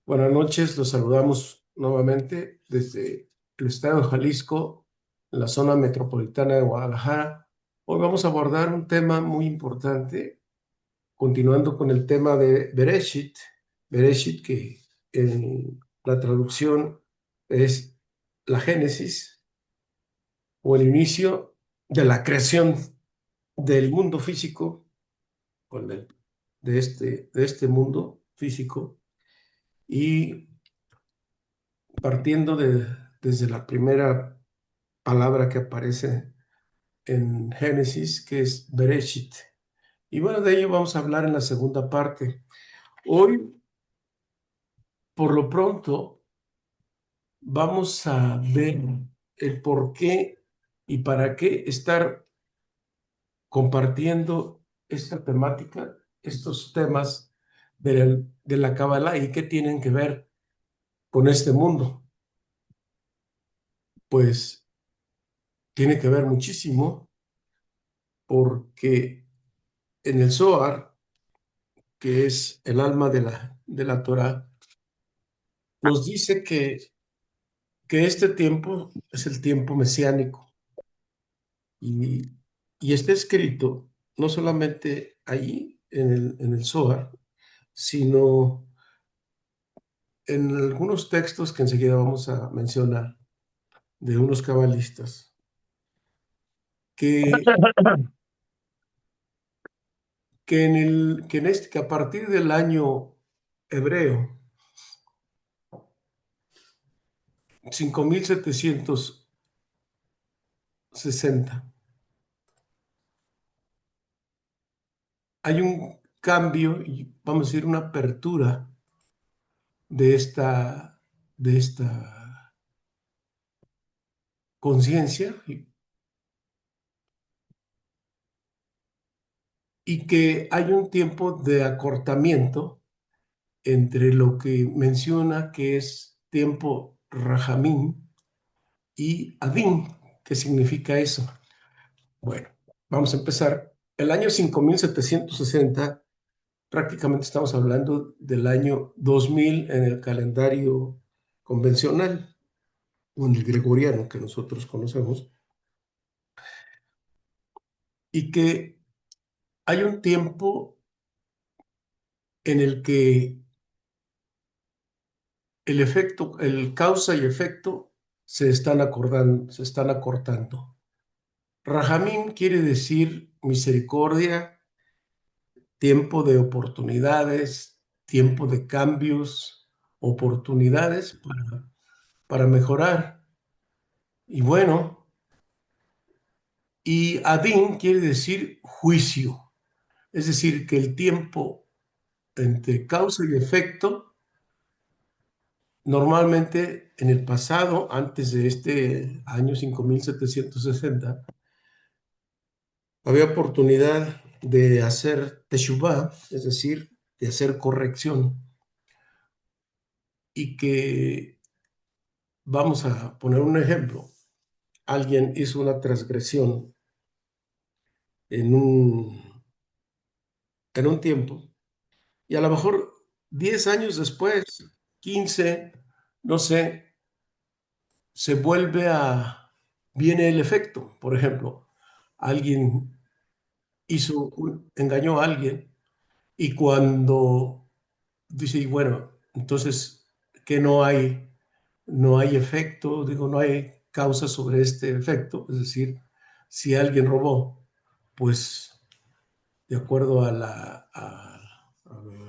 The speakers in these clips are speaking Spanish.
Buenas noches, los saludamos nuevamente desde el estado de Jalisco, en la zona metropolitana de Guadalajara. Hoy vamos a abordar un tema muy importante, continuando con el tema de Bereshit. Bereshit, que en la traducción es la génesis o el inicio de la creación del mundo físico, o de este mundo físico. Y partiendo desde la primera palabra que aparece en Génesis, que es Bereshit. Y bueno, de ello vamos a hablar en la segunda parte. Hoy, por lo pronto, vamos a ver el por qué y para qué estar compartiendo esta temática, estos temas de la Kabbalah y qué tienen que ver con este mundo. Pues tiene que ver muchísimo porque en el Zohar, que es el alma de la Torá, nos dice que este tiempo es el tiempo mesiánico y, y está escrito no solamente ahí en el Zohar, sino en algunos textos que enseguida vamos a mencionar de unos cabalistas, que, que a partir del año hebreo 5760 hay un cambio y vamos a decir una apertura de esta conciencia y que hay un tiempo de acortamiento entre lo que menciona que es tiempo Rajamín y Adín. ¿Qué significa eso? Bueno, vamos a empezar. El año 5760, prácticamente estamos hablando del año 2000 en el calendario convencional o en el gregoriano que nosotros conocemos, y que hay un tiempo en el que el causa y efecto se están acortando. Rahamim quiere decir misericordia, tiempo de oportunidades, tiempo de cambios, oportunidades para mejorar. Y bueno, y Adin quiere decir juicio, es decir, que el tiempo entre causa y efecto, normalmente en el pasado, antes de este año 5760, había oportunidad de hacer teshuvah, es decir, de hacer corrección, y que, vamos a poner un ejemplo, alguien hizo una transgresión en un tiempo, y a lo mejor 10 años después, 15, no sé, viene el efecto. Por ejemplo, alguien engañó a alguien y cuando dice, y bueno, entonces, que no hay efecto, digo, no hay causa sobre este efecto, es decir, si alguien robó, pues de acuerdo a la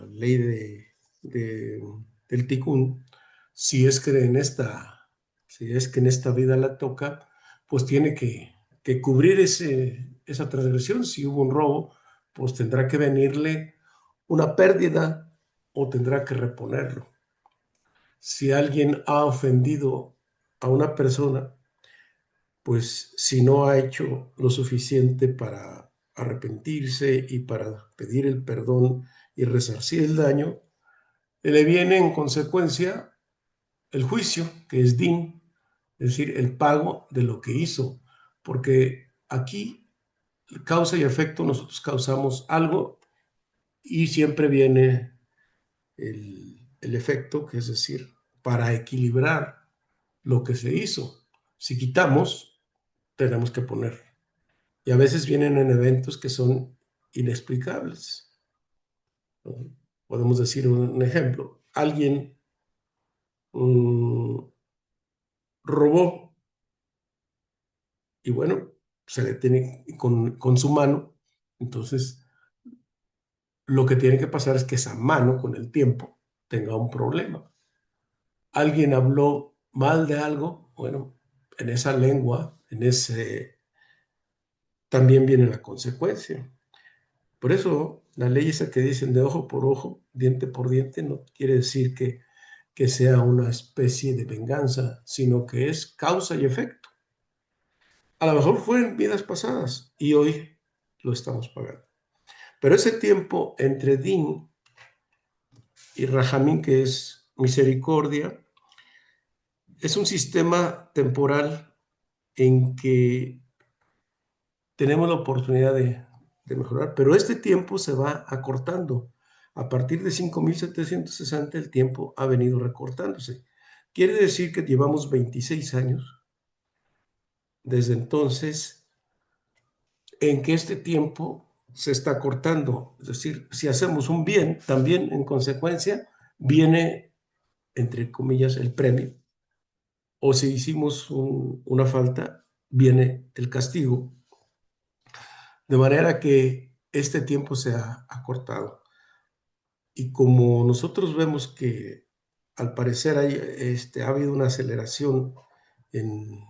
ley de- del Tikkun, si es que en esta vida la toca, pues tiene que cubrir esa transgresión. Si hubo un robo, pues tendrá que venirle una pérdida o tendrá que reponerlo. Si alguien ha ofendido a una persona, pues si no ha hecho lo suficiente para arrepentirse y para pedir el perdón y resarcir el daño, le viene en consecuencia el juicio, que es din, es decir, el pago de lo que hizo, porque aquí causa y efecto, nosotros causamos algo y siempre viene el efecto, que es decir, para equilibrar lo que se hizo. Si quitamos, tenemos que poner. Y a veces vienen en eventos que son inexplicables. Podemos decir un ejemplo. Alguien robó y bueno, se le tiene con su mano. Entonces, lo que tiene que pasar es que esa mano con el tiempo tenga un problema. Alguien habló mal de algo, bueno, en esa lengua, en ese, también viene la consecuencia. Por eso, la ley esa que dicen de ojo por ojo, diente por diente, no quiere decir que sea una especie de venganza, sino que es causa y efecto. A lo mejor fue en vidas pasadas y hoy lo estamos pagando. Pero ese tiempo entre Din y Rahamín, que es misericordia, es un sistema temporal en que tenemos la oportunidad de mejorar, pero este tiempo se va acortando. A partir de 5760 el tiempo ha venido recortándose. Quiere decir que llevamos 26 años desde entonces en que este tiempo se está cortando. Es decir, si hacemos un bien, también en consecuencia viene, entre comillas, el premio. O si hicimos una falta, viene el castigo. De manera que este tiempo se ha acortado. Y como nosotros vemos que al parecer ha habido una aceleración en,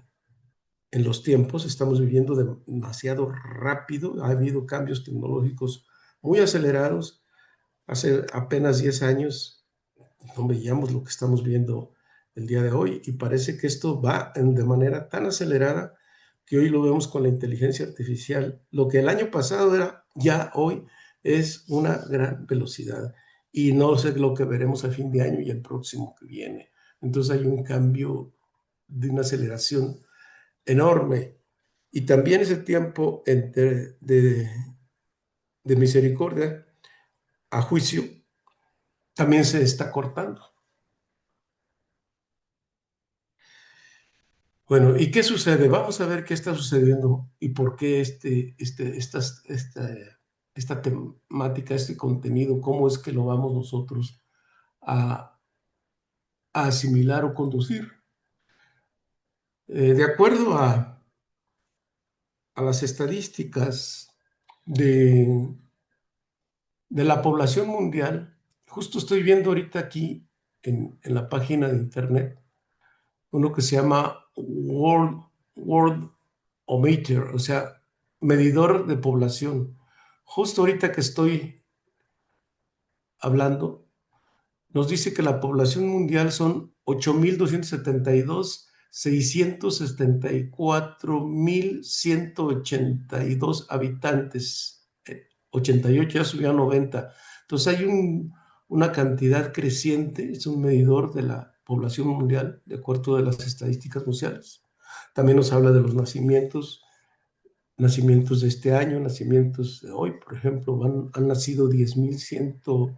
en los tiempos, estamos viviendo demasiado rápido, ha habido cambios tecnológicos muy acelerados. Hace apenas 10 años no veíamos lo que estamos viendo el día de hoy y parece que esto va de manera tan acelerada que hoy lo vemos con la inteligencia artificial. Lo que el año pasado era, ya hoy es una gran velocidad y no sé lo que veremos a fin de año y el próximo que viene. Entonces hay un cambio de una aceleración enorme y también ese tiempo de misericordia a juicio también se está cortando. Bueno, ¿y qué sucede? Vamos a ver qué está sucediendo y por qué esta temática, este contenido, cómo es que lo vamos nosotros a, a asimilar o conducir. De acuerdo a las estadísticas de, de la población mundial, justo estoy viendo ahorita aquí en la página de internet, uno que se llama Worldometer, o sea, medidor de población. Justo ahorita que estoy hablando, nos dice que la población mundial son 8.272.674.182 habitantes. 88 ya subió a 90. Entonces hay una cantidad creciente, es un medidor de la población mundial, de acuerdo a las estadísticas mundiales. También nos habla de los nacimientos de este año, nacimientos de hoy, por ejemplo, han nacido 10.100,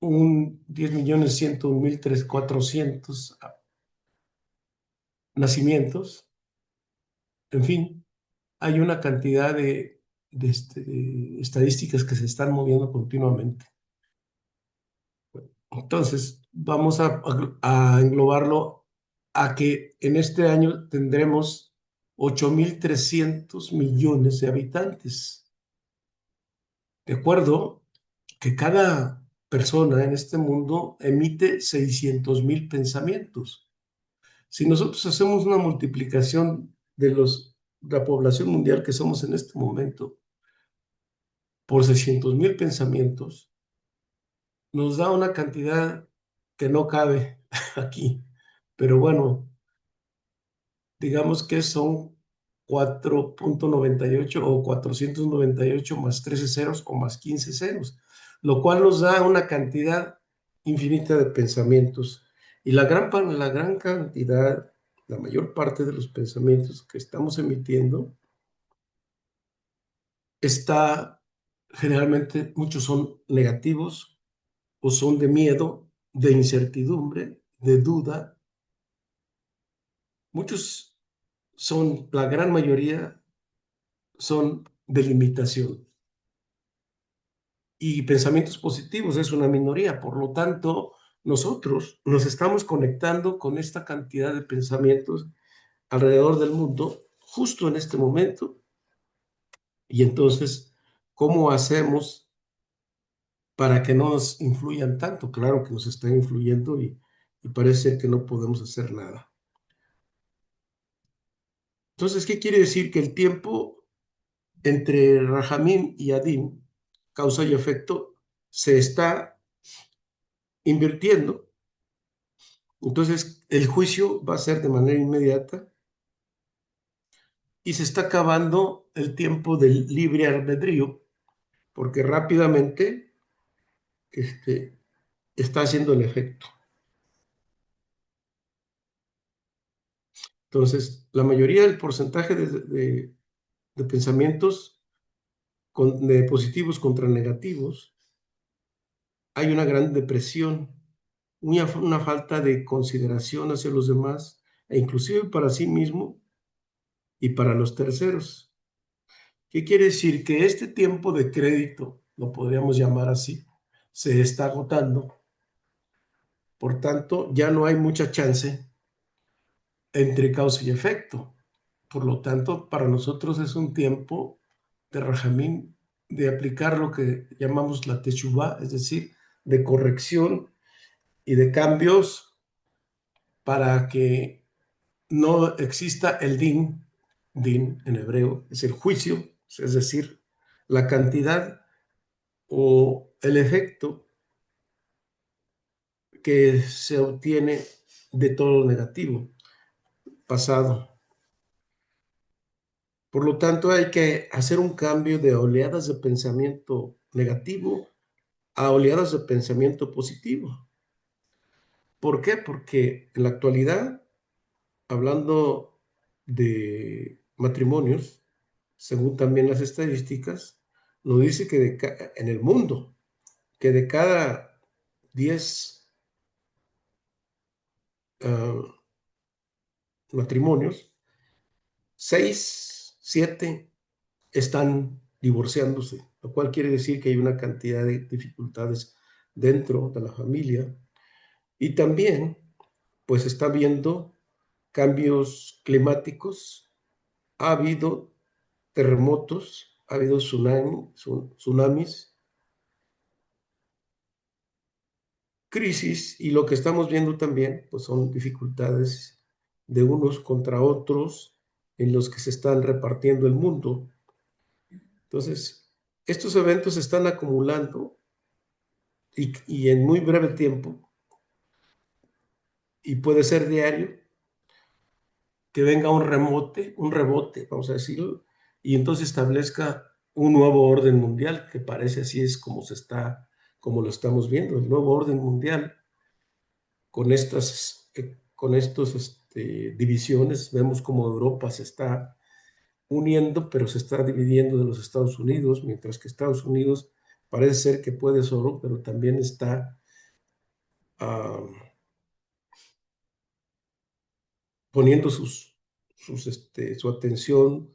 10.101.400 nacimientos. En fin, hay una cantidad de estadísticas que se están moviendo continuamente. Entonces, vamos a englobarlo a que en este año tendremos 8.300 millones de habitantes. De acuerdo que cada persona en este mundo emite 600.000 pensamientos. Si nosotros hacemos una multiplicación la población mundial que somos en este momento por 600.000 pensamientos, nos da una cantidad que no cabe aquí. Pero bueno, digamos que son 4.98 o 498 más 13 ceros o más 15 ceros, lo cual nos da una cantidad infinita de pensamientos. Y la gran cantidad, la mayor parte de los pensamientos que estamos emitiendo está generalmente muchos son negativos o son de miedo, de incertidumbre, de duda. Muchos son, la gran mayoría son de limitación. Y pensamientos positivos es una minoría. Por lo tanto, nosotros nos estamos conectando con esta cantidad de pensamientos alrededor del mundo justo en este momento. Y entonces, ¿cómo hacemos para que no nos influyan tanto? Claro que nos están influyendo y parece que no podemos hacer nada. Entonces, ¿qué quiere decir? Que el tiempo entre Rahamim y Adim, causa y efecto, se está invirtiendo. Entonces, el juicio va a ser de manera inmediata y se está acabando el tiempo del libre albedrío, porque rápidamente este, está haciendo el efecto. Entonces, la mayoría del porcentaje de pensamientos de positivos contra negativos, hay una gran depresión, una falta de consideración hacia los demás e inclusive para sí mismo y para los terceros. ¿Qué quiere decir? Que este tiempo de crédito, lo podríamos llamar así, se está agotando. Por tanto, ya no hay mucha chance entre causa y efecto. Por lo tanto, para nosotros es un tiempo de rajamín, de aplicar lo que llamamos la teshuvá, es decir, de corrección y de cambios para que no exista el din en hebreo, es el juicio, es decir, la cantidad o el efecto que se obtiene de todo lo negativo pasado. Por lo tanto, hay que hacer un cambio de oleadas de pensamiento negativo a oleadas de pensamiento positivo. ¿Por qué? Porque en la actualidad, hablando de matrimonios, según también las estadísticas, nos dice que en el mundo, que de cada 10 matrimonios, 6, 7 están divorciándose, lo cual quiere decir que hay una cantidad de dificultades dentro de la familia. Y también, pues está habiendo cambios climáticos, ha habido terremotos, ha habido tsunamis, crisis, y lo que estamos viendo también, pues son dificultades de unos contra otros en los que se están repartiendo el mundo. Entonces, estos eventos se están acumulando y en muy breve tiempo, y puede ser diario, que venga un rebote, vamos a decirlo, y entonces establezca un nuevo orden mundial, que parece así es como lo estamos viendo, el nuevo orden mundial, con estos divisiones, vemos como Europa se está uniendo, pero se está dividiendo de los Estados Unidos, mientras que Estados Unidos parece ser que puede solo, pero también está uh, poniendo su atención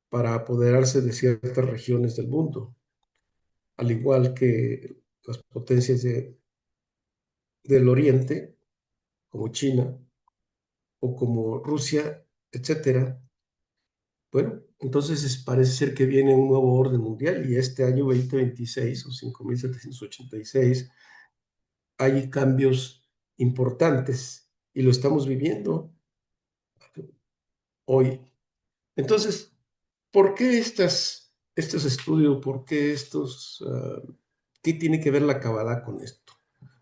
para apoderarse de ciertas regiones del mundo, al igual que las potencias del Oriente, como China o como Rusia, etcétera. Bueno, entonces parece ser que viene un nuevo orden mundial y este año 2026 o 5786 hay cambios importantes y lo estamos viviendo hoy. Entonces, ¿por qué estos estudios, por qué qué tiene que ver la Kabbalah con esto?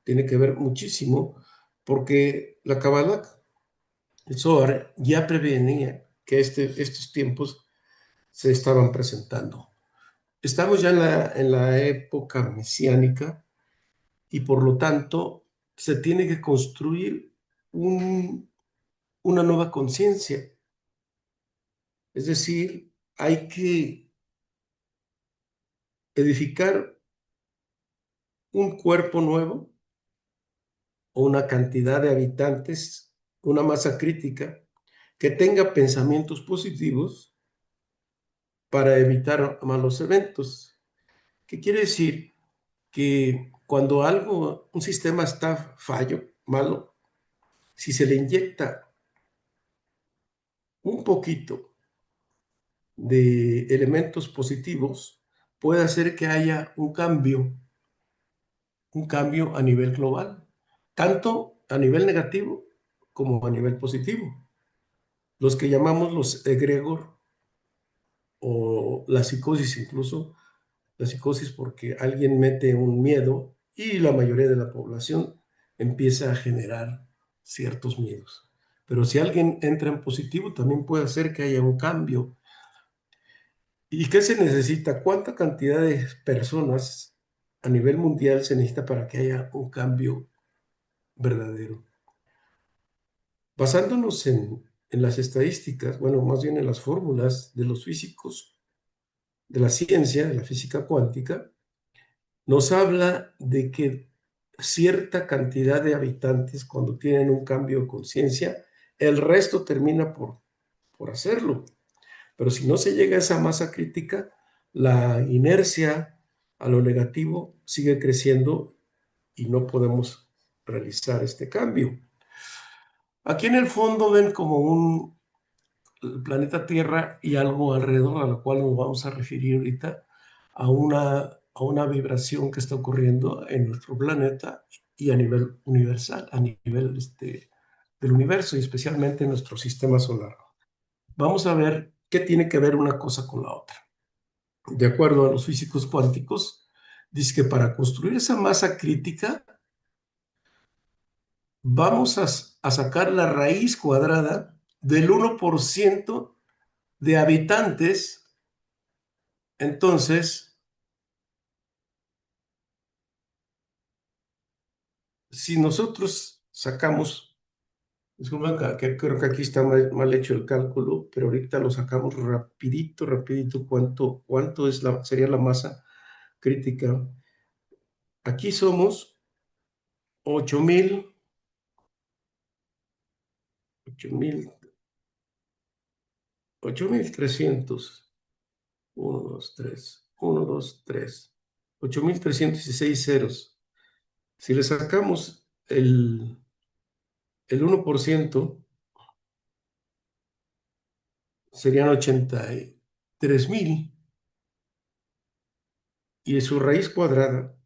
Tiene que ver muchísimo porque la Kabbalah, el Zohar, ya prevenía que estos tiempos se estaban presentando. Estamos ya en la época mesiánica y por lo tanto se tiene que construir una nueva conciencia. Es decir, hay que edificar un cuerpo nuevo o una cantidad de habitantes, una masa crítica que tenga pensamientos positivos para evitar malos eventos. ¿Qué quiere decir? Que cuando algo, un sistema está fallo, malo, si se le inyecta un poquito de elementos positivos, puede hacer que haya un cambio a nivel global, tanto a nivel negativo como a nivel positivo. Los que llamamos los egregor o la psicosis incluso, la psicosis porque alguien mete un miedo y la mayoría de la población empieza a generar ciertos miedos. Pero si alguien entra en positivo, también puede hacer que haya un cambio. ¿Y qué se necesita? ¿Cuánta cantidad de personas a nivel mundial se necesita para que haya un cambio verdadero? Basándonos en las estadísticas, bueno, más bien en las fórmulas de los físicos, de la ciencia, de la física cuántica, nos habla de que cierta cantidad de habitantes, cuando tienen un cambio de conciencia, el resto termina por hacerlo. Pero si no se llega a esa masa crítica, la inercia a lo negativo sigue creciendo y no podemos realizar este cambio. Aquí en el fondo ven como un el planeta Tierra y algo alrededor a lo cual nos vamos a referir ahorita, a una vibración que está ocurriendo en nuestro planeta y a nivel universal, a nivel del universo y especialmente en nuestro sistema solar. Vamos a ver qué tiene que ver una cosa con la otra. De acuerdo a los físicos cuánticos, dice que para construir esa masa crítica vamos a sacar la raíz cuadrada del 1% de habitantes. Entonces, si nosotros sacamos, disculpen que creo que aquí está mal hecho el cálculo, pero ahorita lo sacamos rapidito, rapidito, cuánto es sería la masa crítica. Aquí somos 8,000, 8,000, 8,300, 1, 2, 3, 1, 2, 3, 8,316 ceros. Si le sacamos el 1%, serían 83,000 y su raíz cuadrada,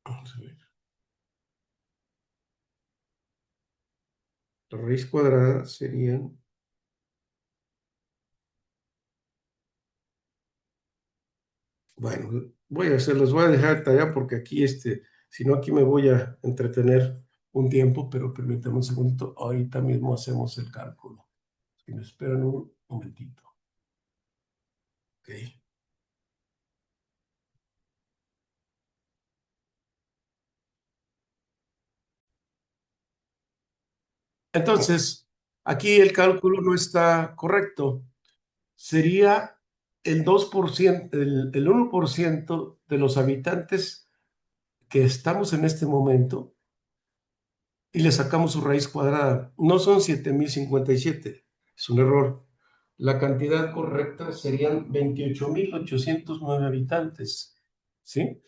vamos a ver, la raíz cuadrada serían, bueno, los voy a dejar tarea porque aquí, si no, aquí me voy a entretener un tiempo, pero permítame un segundo, ahorita mismo hacemos el cálculo. Si me esperan un momentito, ¿ok? Entonces, aquí el cálculo no está correcto. Sería el 2%, el 1% de los habitantes que estamos en este momento y le sacamos su raíz cuadrada. No son 7,057, es un error. La cantidad correcta serían 28,809 habitantes. ¿Sí?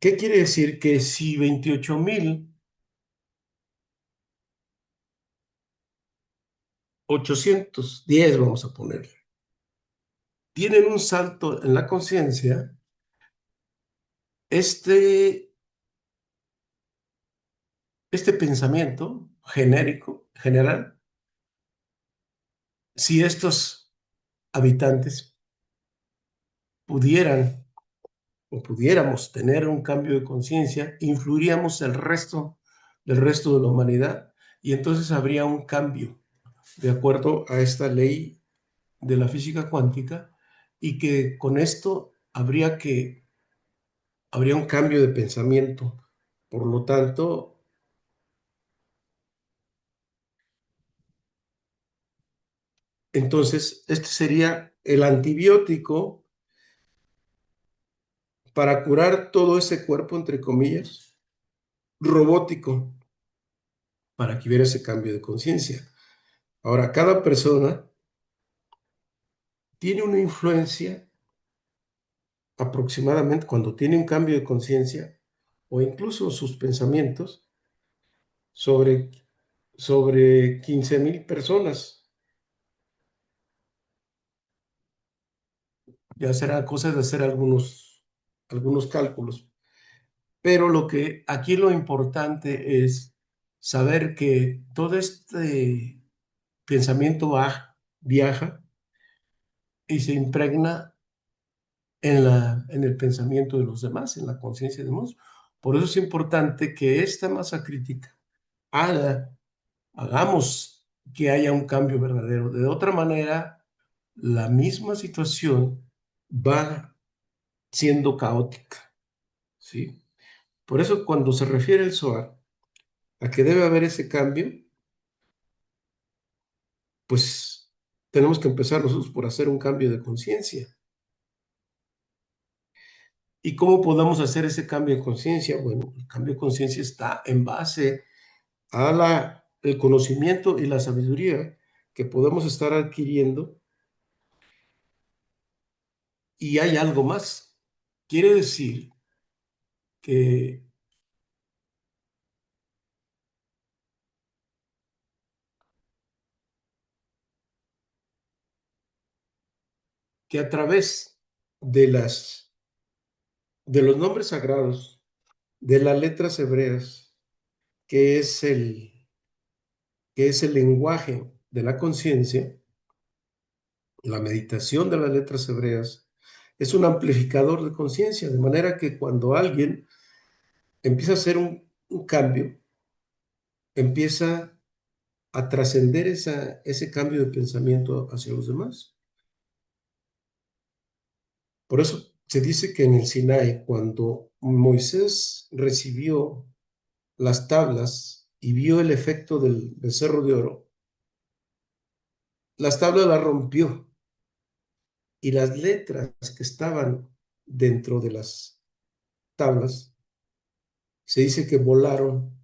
¿Qué quiere decir? Que si 28,810, vamos a ponerle, tienen un salto en la conciencia, este, este pensamiento genérico, general, si estos habitantes pudieran o pudiéramos tener un cambio de conciencia, influiríamos del resto de la humanidad y entonces habría un cambio de acuerdo a esta ley de la física cuántica y que con esto habría un cambio de pensamiento. Por lo tanto, Entonces, este sería el antibiótico para curar todo ese cuerpo, entre comillas, robótico, para que hubiera ese cambio de conciencia. Ahora, cada persona tiene una influencia aproximadamente cuando tiene un cambio de conciencia o incluso sus pensamientos sobre, sobre 15,000 personas. Ya será cosa de hacer algunos cálculos. Pero lo que aquí lo importante es saber que todo este pensamiento viaja y se impregna en el pensamiento de los demás, en la conciencia de los demás. Por eso es importante que esta masa crítica haga, hagamos que haya un cambio verdadero. De otra manera, la misma situación va siendo caótica, ¿sí? Por eso cuando se refiere el SOA a que debe haber ese cambio, pues tenemos que empezar nosotros por hacer un cambio de conciencia. ¿Y cómo podemos hacer ese cambio de conciencia? Bueno, el cambio de conciencia está en base a el conocimiento y la sabiduría que podemos estar adquiriendo. Y hay algo más. Quiere decir que, que a través de de los nombres sagrados, de las letras hebreas, que es que es el lenguaje de la conciencia, la meditación de las letras hebreas, es un amplificador de conciencia, de manera que cuando alguien empieza a hacer un cambio, empieza a trascender ese cambio de pensamiento hacia los demás. Por eso se dice que en el Sinai, cuando Moisés recibió las tablas y vio el efecto del becerro de oro, las tablas las rompió y las letras que estaban dentro de las tablas se dice que volaron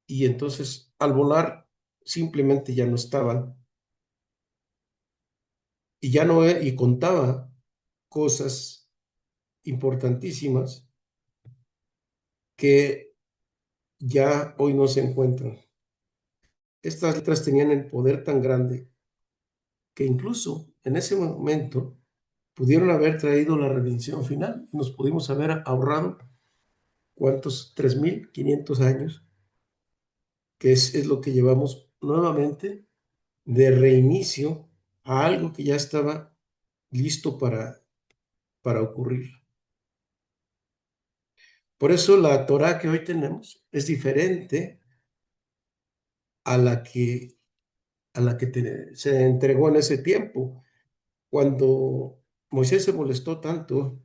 y entonces al volar simplemente ya no estaban y ya no y contaba cosas importantísimas que ya hoy no se encuentran. Estas letras tenían el poder tan grande que incluso en ese momento pudieron haber traído la redención final. Nos pudimos haber ahorrado, ¿cuántos? 3,500 años, que es lo que llevamos nuevamente de reinicio a algo que ya estaba listo para ocurrir. Por eso la Torah que hoy tenemos es diferente a la que se entregó en ese tiempo. Cuando Moisés se molestó tanto,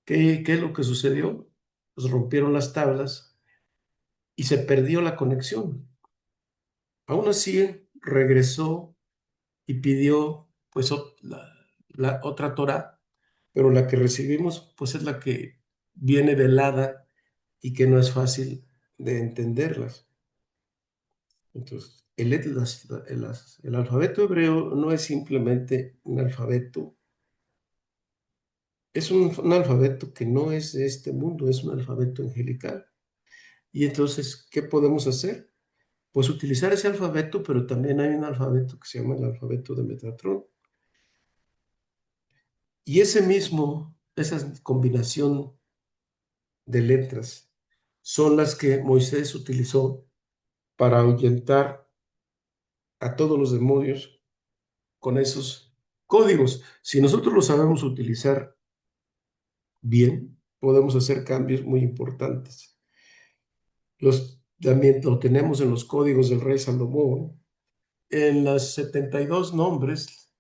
¿qué es lo que sucedió? Pues rompieron las tablas y se perdió la conexión. Aún así, regresó y pidió pues la otra Torah, pero la que recibimos pues es la que viene velada y que no es fácil de entenderlas. Entonces, el alfabeto hebreo no es simplemente un alfabeto, es un alfabeto que no es de este mundo, es un alfabeto angelical. Y entonces, ¿qué podemos hacer? Pues utilizar ese alfabeto, pero también hay un alfabeto que se llama el alfabeto de Metatron. Y esa combinación de letras son las que Moisés utilizó para ahuyentar a todos los demonios con esos códigos. Si nosotros lo sabemos utilizar bien, podemos hacer cambios muy importantes. También lo tenemos en los códigos del rey Salomón, en los 72 nombres,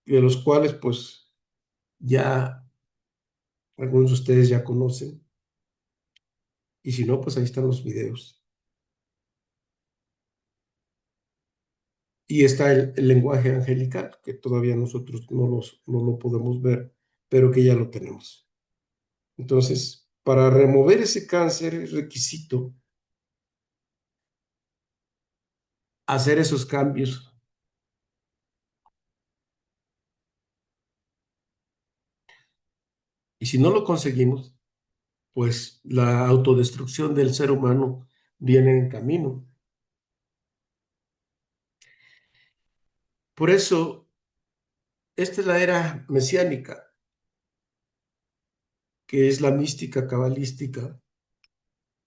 de los cuales pues ya algunos de ustedes ya conocen, y si no, pues ahí están los videos. Y está el lenguaje angelical, que todavía nosotros no lo podemos ver, pero que ya lo tenemos. Entonces, para remover ese cáncer es requisito hacer esos cambios. Y si no lo conseguimos, pues la autodestrucción del ser humano viene en camino. Por eso, esta es la era mesiánica, que es la mística cabalística,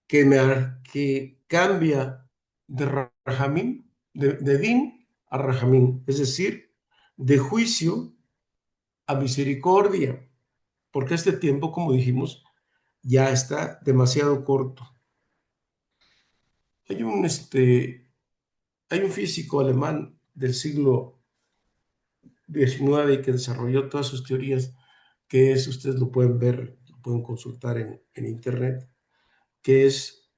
que cambia de Rahamín, de Din a Rahamín, es decir, de juicio a misericordia, porque este tiempo, como dijimos, ya está demasiado corto. Hay un, este, hay un físico alemán del siglo XIX que desarrolló todas sus teorías, que es, ustedes lo pueden ver, lo pueden consultar en internet, que es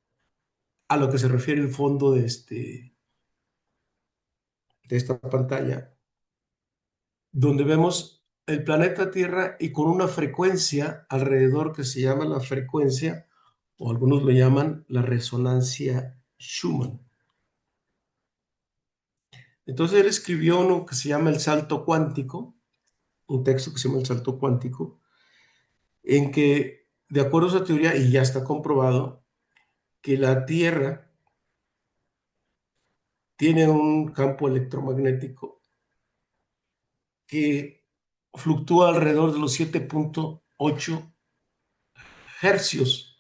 a lo que se refiere el fondo de esta pantalla, donde vemos el planeta Tierra y con una frecuencia alrededor que se llama la frecuencia, o algunos lo llaman la resonancia Schumann. Entonces él escribió uno que se llama El Salto Cuántico, un texto que se llama El Salto Cuántico, en que, de acuerdo a esa teoría, y ya está comprobado, que la Tierra tiene un campo electromagnético que fluctúa alrededor de los 7.8 hercios.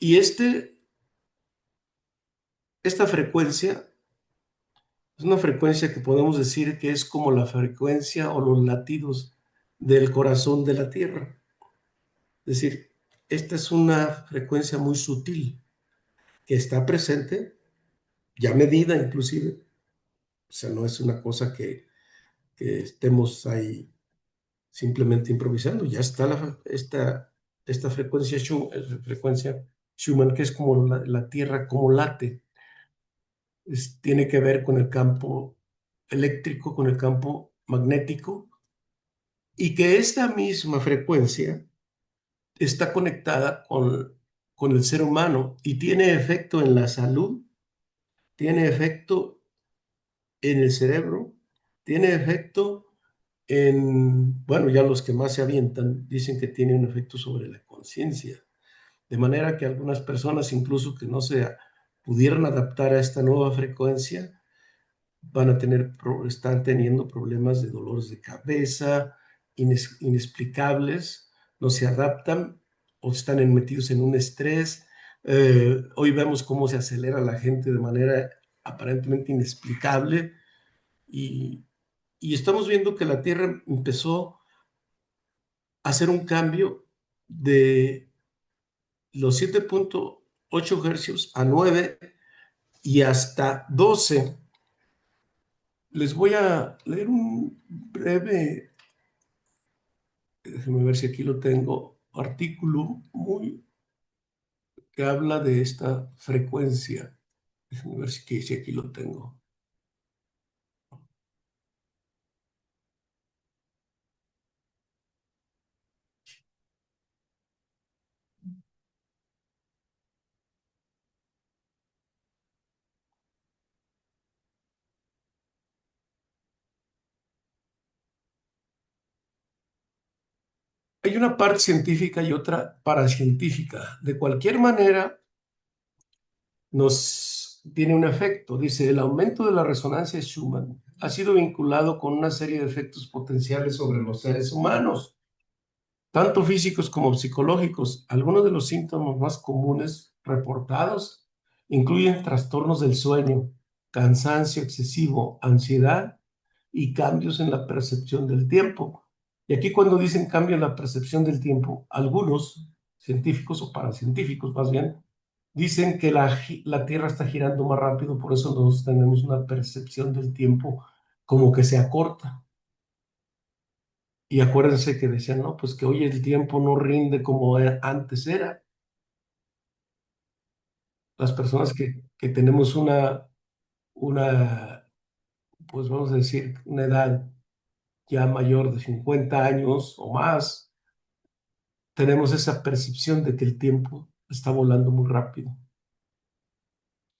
Y esta frecuencia es una frecuencia que podemos decir que es como la frecuencia o los latidos del corazón de la Tierra. Es decir, esta es una frecuencia muy sutil que está presente, ya medida inclusive. O sea, no es una cosa que estemos ahí simplemente improvisando. Ya está esta frecuencia Schumann, que es como la Tierra, como late. Tiene que ver con el campo eléctrico, con el campo magnético, y que esta misma frecuencia está conectada con el ser humano y tiene efecto en la salud, tiene efecto en el cerebro, tiene efecto bueno, ya los que más se avientan dicen que tiene un efecto sobre la conciencia, de manera que algunas personas, incluso que no se pudieran adaptar a esta nueva frecuencia, están teniendo problemas de dolores de cabeza inexplicables, no se adaptan o están metidos en un estrés. Hoy vemos cómo se acelera la gente de manera aparentemente inexplicable y, y estamos viendo que la Tierra empezó a hacer un cambio de los 7.8 hercios a 9 y hasta 12. Les voy a leer un breve, déjenme ver si aquí lo tengo, artículo que habla de esta frecuencia. Déjenme ver si aquí lo tengo. Hay una parte científica y otra paracientífica. De cualquier manera, nos tiene un efecto. Dice, el aumento de la resonancia Schumann ha sido vinculado con una serie de efectos potenciales sobre los seres humanos, tanto físicos como psicológicos. Algunos de los síntomas más comunes reportados incluyen trastornos del sueño, cansancio excesivo, ansiedad y cambios en la percepción del tiempo. Y aquí cuando dicen cambio en la percepción del tiempo, algunos científicos o paracientíficos más bien, dicen que la Tierra está girando más rápido, por eso nosotros tenemos una percepción del tiempo como que se acorta. Y acuérdense que decían, no, pues que hoy el tiempo no rinde como antes era. Las personas que tenemos una pues vamos a decir, una edad ya mayor de 50 años o más, tenemos esa percepción de que el tiempo está volando muy rápido.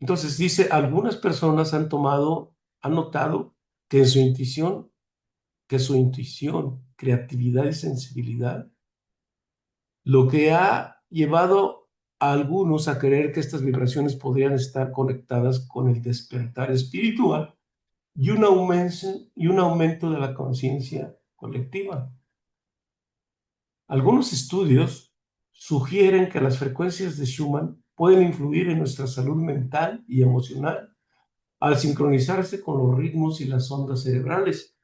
Entonces dice, algunas personas han notado que en su intuición, creatividad y sensibilidad, lo que ha llevado a algunos a creer que estas vibraciones podrían estar conectadas con el despertar espiritual y un aumento de la conciencia colectiva. Algunos estudios sugieren que las frecuencias de Schumann pueden influir en nuestra salud mental y emocional al sincronizarse con los ritmos y las ondas cerebrales.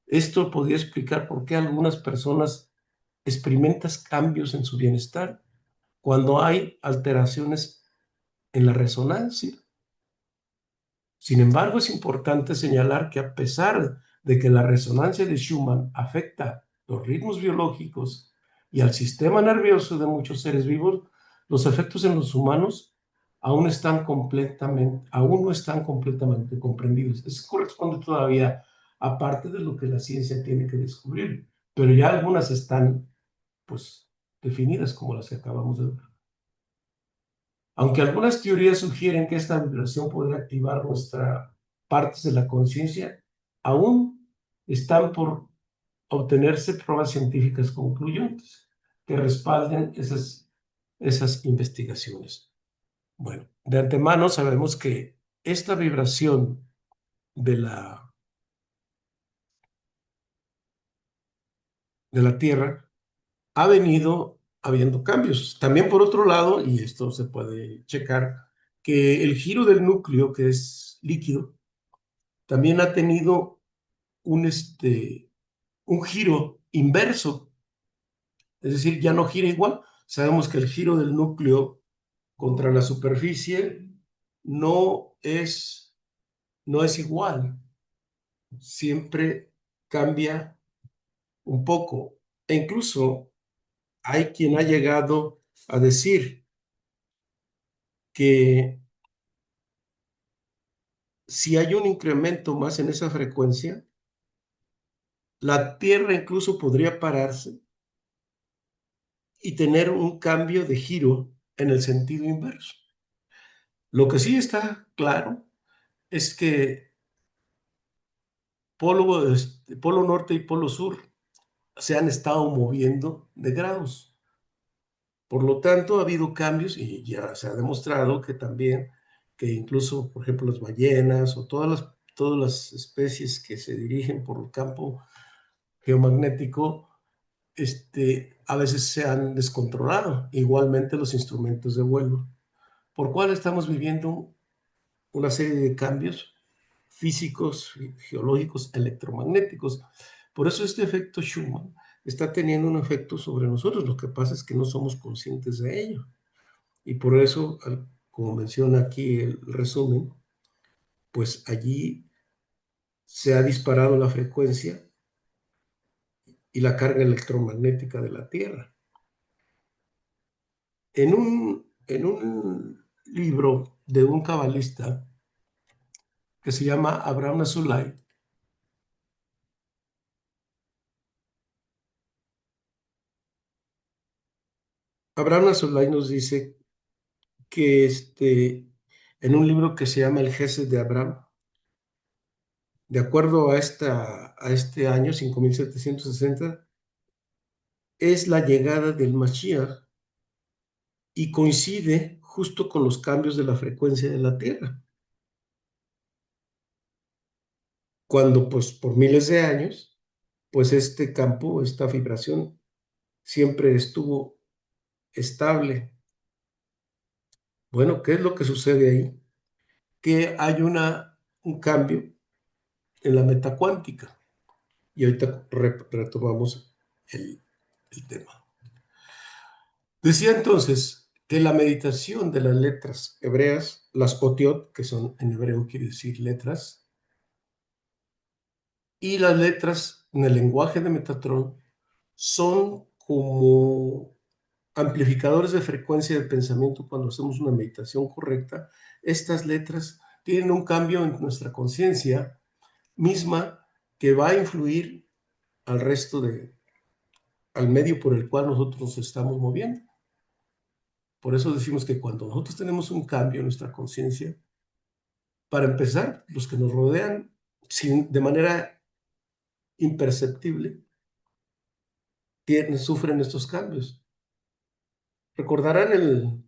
Esto podría explicar por qué algunas personas experimentan cambios en su bienestar cuando hay alteraciones en la resonancia. Sin embargo, es importante señalar que a pesar de que la resonancia de Schumann afecta los ritmos biológicos y al sistema nervioso de muchos seres vivos, los efectos en los humanos aún no están completamente comprendidos. Eso corresponde todavía a parte de lo que la ciencia tiene que descubrir, pero ya algunas están, pues, definidas como las que acabamos de ver. Aunque algunas teorías sugieren que esta vibración podría activar nuestras partes de la conciencia, aún están por obtenerse pruebas científicas concluyentes que respalden esas investigaciones. Bueno, de antemano sabemos que esta vibración de la Tierra ha venido habiendo cambios. También por otro lado, y esto se puede checar, que el giro del núcleo, que es líquido, también ha tenido un giro inverso, es decir, ya no gira igual. Sabemos que el giro del núcleo contra la superficie no es, no es igual, siempre cambia un poco. E incluso hay quien ha llegado a decir que si hay un incremento más en esa frecuencia, la Tierra incluso podría pararse y tener un cambio de giro en el sentido inverso. Lo que sí está claro es que polo norte y polo sur se han estado moviendo de grados. Por lo tanto, ha habido cambios y ya se ha demostrado que también, que incluso, por ejemplo, las ballenas o todas las especies que se dirigen por el campo geomagnético, a veces se han descontrolado. Igualmente los instrumentos de vuelo, por cual estamos viviendo una serie de cambios físicos, geológicos, electromagnéticos. Por eso este efecto Schumann está teniendo un efecto sobre nosotros. Lo que pasa es que no somos conscientes de ello. Y por eso, como menciona aquí el resumen, pues allí se ha disparado la frecuencia y la carga electromagnética de la Tierra. En un libro de un cabalista que se llama Abraham Azulay, Abraham Azulay nos dice que en un libro que se llama El Gesed de Abraham, de acuerdo a este año, 5760, es la llegada del Mashiach y coincide justo con los cambios de la frecuencia de la Tierra. Cuando, pues, por miles de años, pues este campo, esta vibración, siempre estuvo estable. Bueno, ¿qué es lo que sucede ahí? Que hay un cambio en la metacuántica. Y ahorita retomamos el tema. Decía entonces que la meditación de las letras hebreas, las otiot, que son en hebreo quiere decir letras, y las letras en el lenguaje de Metatron son como amplificadores de frecuencia del pensamiento cuando hacemos una meditación correcta. Estas letras tienen un cambio en nuestra conciencia misma que va a influir al resto al medio por el cual nosotros nos estamos moviendo. Por eso decimos que cuando nosotros tenemos un cambio en nuestra conciencia, para empezar, los que nos rodean de manera imperceptible sufren estos cambios. Recordarán el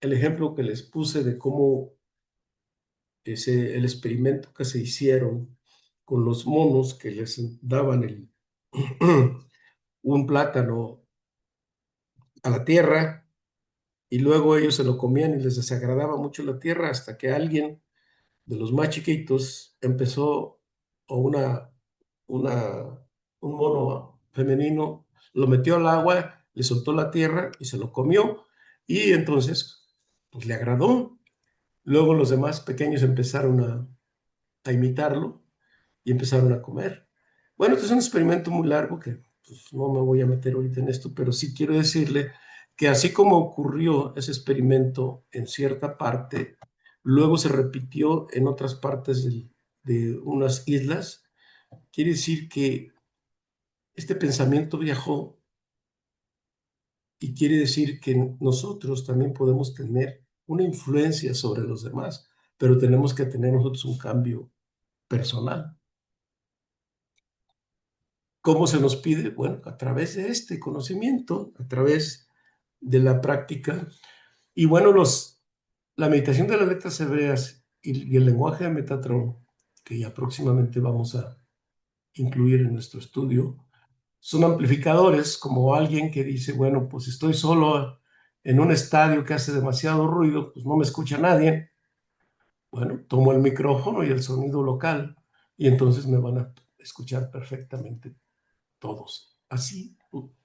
ejemplo que les puse de cómo el experimento que se hicieron con los monos que les daban un plátano a la tierra y luego ellos se lo comían y les desagradaba mucho la tierra hasta que alguien de los más chiquitos empezó, o una, un mono femenino, lo metió al agua, le soltó la tierra y se lo comió y entonces pues le agradó. Luego los demás pequeños empezaron a imitarlo y empezaron a comer. Bueno, este es un experimento muy largo que pues, no me voy a meter ahorita en esto, pero sí quiero decirle que así como ocurrió ese experimento en cierta parte, luego se repitió en otras partes de unas islas, quiere decir que este pensamiento viajó y quiere decir que nosotros también podemos tener una influencia sobre los demás, pero tenemos que tener nosotros un cambio personal. ¿Cómo se nos pide? Bueno, a través de este conocimiento, a través de la práctica. Y bueno, la meditación de las letras hebreas y el lenguaje de Metatron, que ya próximamente vamos a incluir en nuestro estudio, son amplificadores como alguien que dice, bueno, pues estoy solo en un estadio que hace demasiado ruido, pues no me escucha nadie. Bueno, tomo el micrófono y el sonido local y entonces me van a escuchar perfectamente todos. Así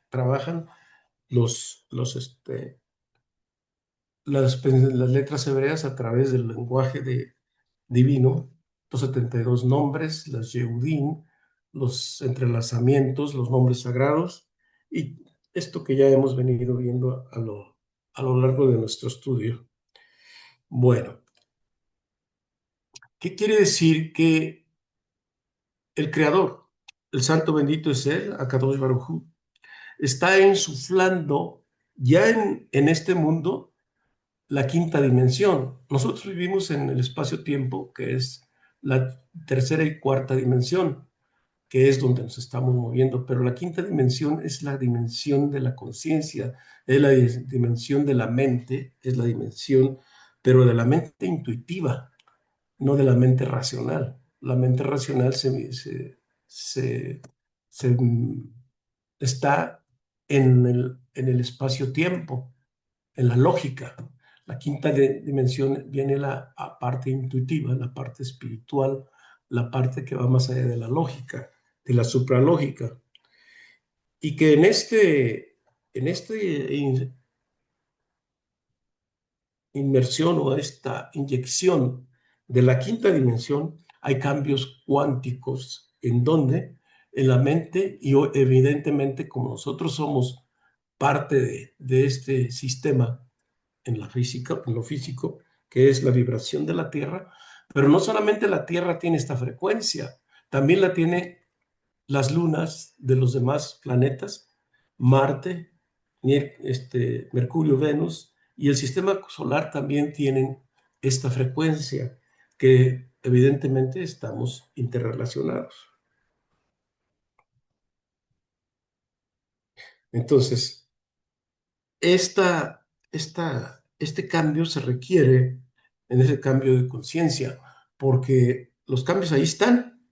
trabajan las letras hebreas a través del lenguaje divino, los 72 nombres, las Yehudim, los entrelazamientos, los nombres sagrados, y esto que ya hemos venido viendo a lo largo de nuestro estudio. Bueno, ¿qué quiere decir? Que el Creador, el Santo bendito es Él, Akadosh Baruj Hu, está insuflando ya en este mundo la quinta dimensión. Nosotros vivimos en el espacio-tiempo, que es la tercera y cuarta dimensión, que es donde nos estamos moviendo, pero la quinta dimensión es la dimensión de la conciencia, es la dimensión de la mente, es la dimensión, pero de la mente intuitiva, no de la mente racional. La mente racional se, se, está en el espacio-tiempo, en la lógica. La quinta dimensión viene la parte intuitiva, la parte espiritual, la parte que va más allá de la lógica, de la supralógica. Y que en este inmersión o esta inyección de la quinta dimensión hay cambios cuánticos en donde en la mente y evidentemente como nosotros somos parte de este sistema en la física, en lo físico, que es la vibración de la Tierra, pero no solamente la Tierra tiene esta frecuencia, también la tiene las lunas de los demás planetas, Marte, Mercurio, Venus, y el sistema solar también tienen esta frecuencia, que evidentemente estamos interrelacionados. Entonces, este cambio se requiere en ese cambio de conciencia, porque los cambios ahí están,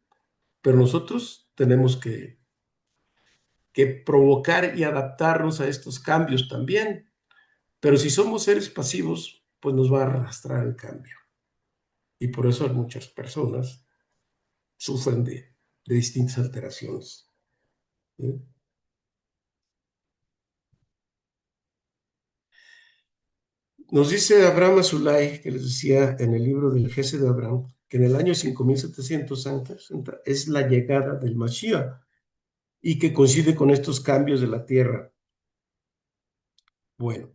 pero nosotros tenemos que provocar y adaptarnos a estos cambios también. Pero si somos seres pasivos, pues nos va a arrastrar el cambio. Y por eso muchas personas sufren de distintas alteraciones. ¿Sí? Nos dice Abraham Azulay, que les decía en el libro del Gesed de Abraham, que en el año 5760 es la llegada del Mashiach y que coincide con estos cambios de la tierra. Bueno,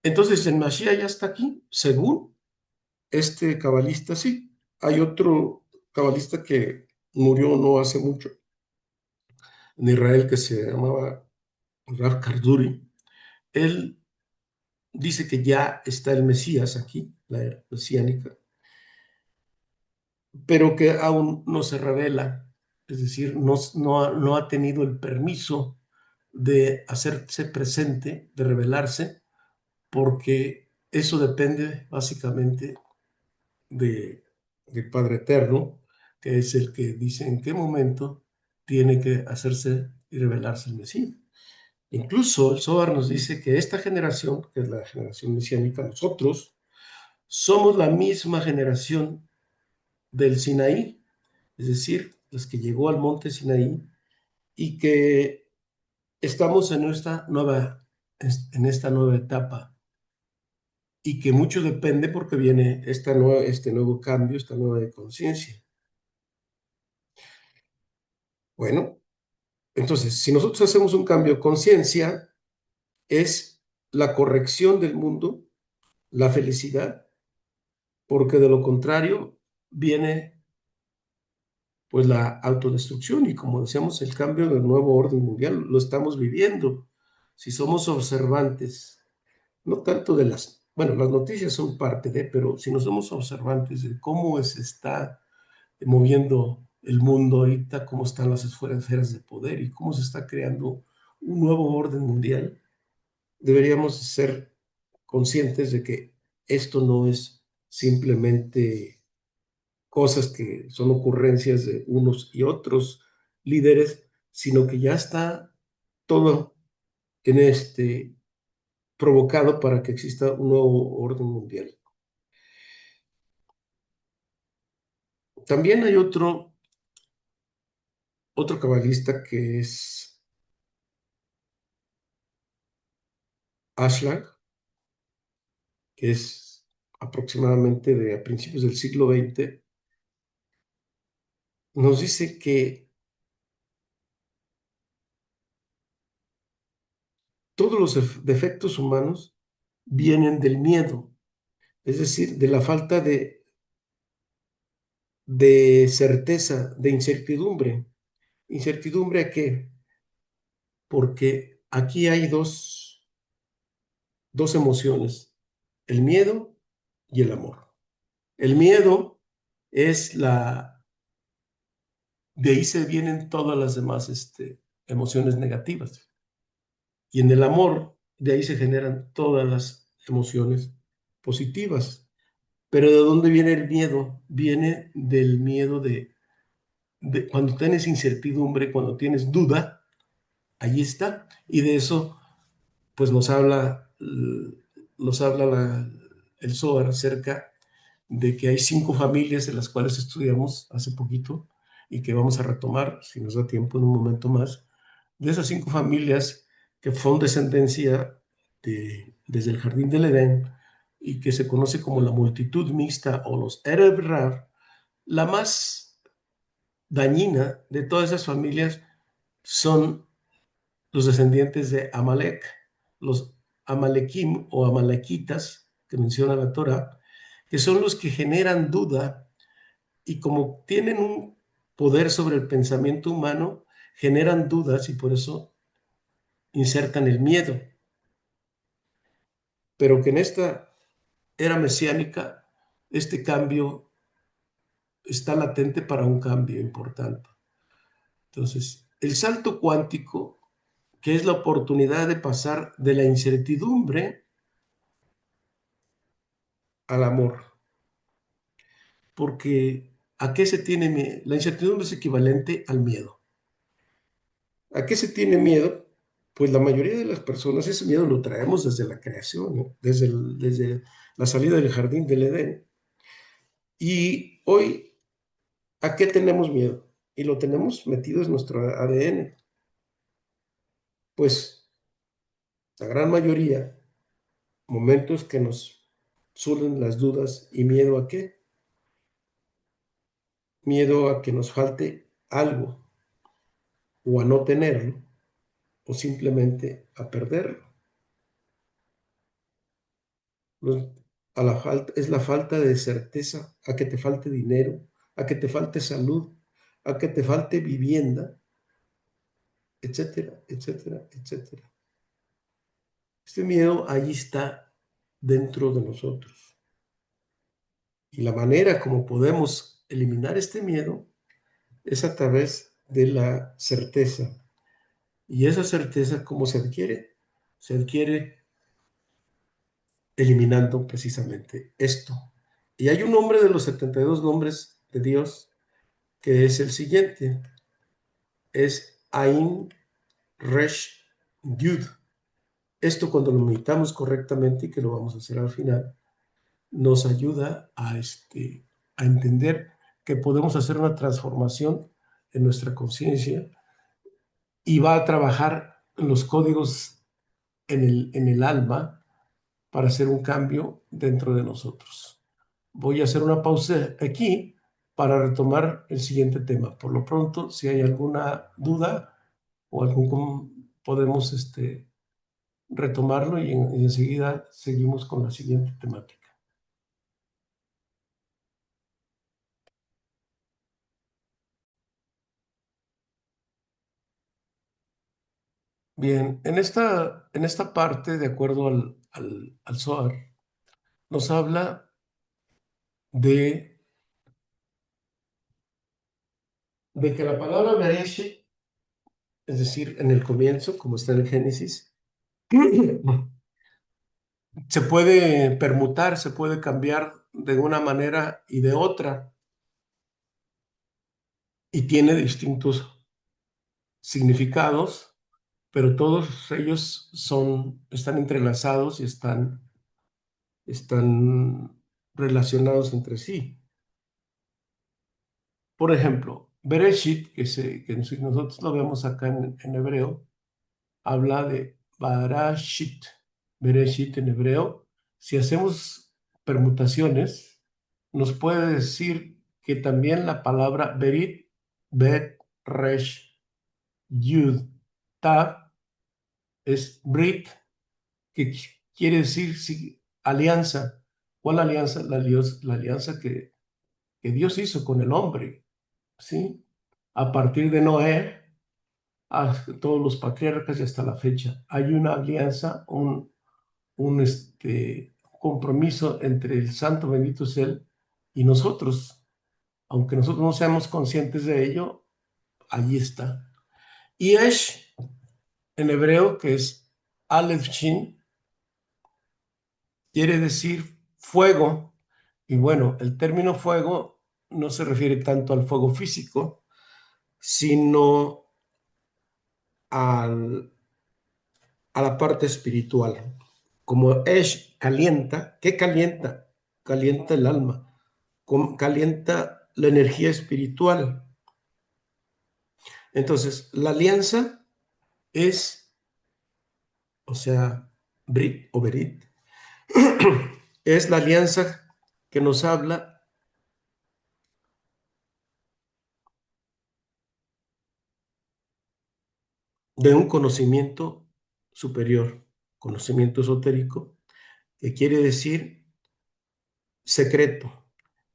entonces el Mashiach ya está aquí, según este cabalista, sí, Hay otro cabalista que murió no hace mucho en Israel que se llamaba Rav Karduri. Él dice que ya está el Mesías aquí, la era mesiánica, pero que aún no se revela, es decir, no ha tenido el permiso de hacerse presente, de revelarse, porque eso depende básicamente de, del Padre Eterno, que es el que dice en qué momento tiene que hacerse y revelarse el Mesías. Incluso el Zohar nos dice que esta generación, que es la generación mesiánica, nosotros somos la misma generación del Sinaí, es decir, los que llegó al monte Sinaí y que estamos en esta nueva etapa y que mucho depende porque viene este nuevo cambio, esta nueva conciencia. Bueno, entonces, si nosotros hacemos un cambio de conciencia, es la corrección del mundo, la felicidad, porque de lo contrario viene pues la autodestrucción y como decíamos, el cambio del nuevo orden mundial lo estamos viviendo. Si somos observantes, no tanto de bueno, las noticias son parte de, pero si no somos observantes de cómo se está moviendo el mundo ahorita, cómo están las esferas de poder y cómo se está creando un nuevo orden mundial, deberíamos ser conscientes de que esto no es simplemente cosas que son ocurrencias de unos y otros líderes, sino que ya está todo en provocado para que exista un nuevo orden mundial. También hay otro cabalista que es Ashlag, que es aproximadamente de a principios del siglo XX, nos dice que todos los defectos humanos vienen del miedo, es decir, de la falta de certeza, de incertidumbre. ¿Incertidumbre a qué? Porque aquí hay dos emociones, el miedo y el amor. El miedo es de ahí se vienen todas las demás emociones negativas. Y en el amor, de ahí se generan todas las emociones positivas. Pero ¿de dónde viene el miedo? Viene del miedo de cuando tienes incertidumbre, cuando tienes duda, ahí está. Y de eso, pues nos habla el Zohar acerca de que hay 5 familias de las cuales estudiamos hace poquito y que vamos a retomar, si nos da tiempo, en un momento más. De esas 5 familias que son descendencia desde el jardín del Edén y que se conoce como la multitud mixta o los Erev Rav, la más dañina de todas esas familias son los descendientes de Amalek, los Amalekim o Amalequitas que menciona la Torah, que son los que generan duda y como tienen un poder sobre el pensamiento humano, generan dudas y por eso insertan el miedo. Pero que en esta era mesiánica, este cambio está latente para un cambio importante. Entonces, el salto cuántico, que es la oportunidad de pasar de la incertidumbre al amor. Porque ¿a qué se tiene miedo? La incertidumbre es equivalente al miedo. ¿A qué se tiene miedo? Pues la mayoría de las personas ese miedo lo traemos desde la creación, ¿no? Desde la salida del jardín del Edén. Y hoy, ¿a qué tenemos miedo? Y lo tenemos metido en nuestro ADN. Pues la gran mayoría, momentos que nos surgen las dudas y miedo a qué? Miedo a que nos falte algo o a no tenerlo o simplemente a perderlo. Los- es la falta de certeza, a que te falte dinero, a que te falte salud, a que te falte vivienda, etcétera, etcétera, etcétera. Este miedo ahí está dentro de nosotros. Y la manera como podemos eliminar este miedo es a través de la certeza. Y esa certeza, ¿cómo se adquiere? Se adquiere eliminando precisamente esto. Y hay un nombre de los 72 nombres de Dios que es el siguiente. Es Ain Resh Yud. Esto cuando lo meditamos correctamente, y que lo vamos a hacer al final, nos ayuda a entender que podemos hacer una transformación en nuestra conciencia y va a trabajar los códigos en el alma para hacer un cambio dentro de nosotros. Voy a hacer una pausa aquí para retomar el siguiente tema. Por lo pronto, si hay alguna duda o podemos retomarlo y enseguida seguimos con la siguiente temática. Bien, en esta parte, de acuerdo al Zohar, nos habla de que la palabra Bereshit, es decir, en el comienzo, como está en el Génesis, se puede permutar, se puede cambiar de una manera y de otra, y tiene distintos significados, pero todos ellos están entrelazados y están relacionados entre sí. Por ejemplo, Bereshit, que nosotros lo vemos acá en hebreo, habla de Barashit. Bereshit en hebreo. Si hacemos permutaciones, nos puede decir que también la palabra Berit, Bet, Resh, Yud, Tav, es Brit, que quiere decir alianza. ¿Cuál alianza? La alianza que Dios hizo con el hombre, ¿sí? A partir de Noé, a todos los patriarcas y hasta la fecha. Hay una alianza, un compromiso entre el santo bendito es Él y nosotros. Aunque nosotros no seamos conscientes de ello, allí está. Y Esh, en hebreo, que es Aleph Shin, quiere decir fuego. Y bueno, el término fuego no se refiere tanto al fuego físico, sino al, a la parte espiritual. Como Esh calienta, ¿qué calienta? Calienta el alma, calienta la energía espiritual. Entonces, la alianza es, o sea, Brit o Berit, es la alianza que nos habla de un conocimiento superior, conocimiento esotérico, que quiere decir secreto.